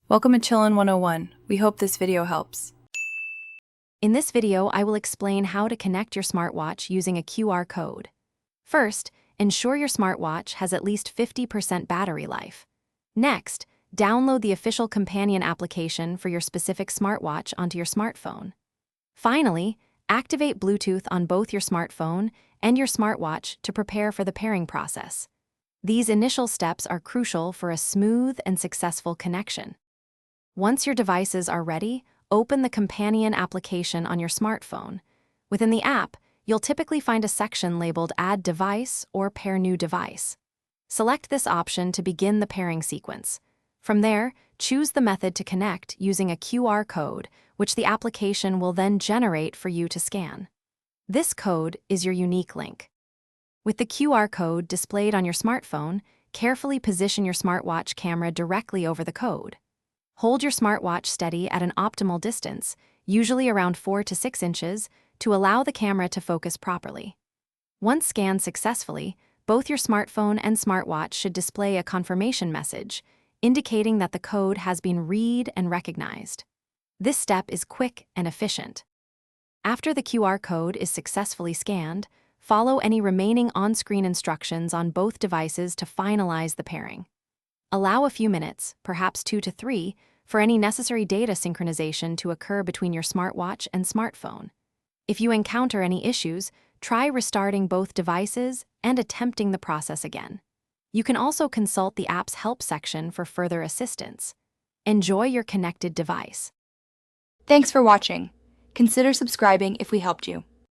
Welcome to Chillin' 101. We hope this video helps. In this video, I will explain how to connect your smartwatch using a QR code. First, ensure your smartwatch has at least 50% battery life. Next, download the official companion application for your specific smartwatch onto your smartphone. Finally, activate Bluetooth on both your smartphone and your smartwatch to prepare for the pairing process. These initial steps are crucial for a smooth and successful connection. Once your devices are ready, open the companion application on your smartphone. Within the app, you'll typically find a section labeled Add Device or Pair New Device. Select this option to begin the pairing sequence. From there, choose the method to connect using a QR code, which the application will then generate for you to scan. This code is your unique link. With the QR code displayed on your smartphone, carefully position your smartwatch camera directly over the code. Hold your smartwatch steady at an optimal distance, usually around 4 to 6 inches, to allow the camera to focus properly. Once scanned successfully, both your smartphone and smartwatch should display a confirmation message, indicating that the code has been read and recognized. This step is quick and efficient. After the QR code is successfully scanned, follow any remaining on-screen instructions on both devices to finalize the pairing. Allow a few minutes, perhaps 2 to 3, for any necessary data synchronization to occur between your smartwatch and smartphone. If you encounter any issues, try restarting both devices and attempting the process again. You can also consult the app's help section for further assistance. Enjoy your connected device. Thanks for watching. Consider subscribing if we helped you.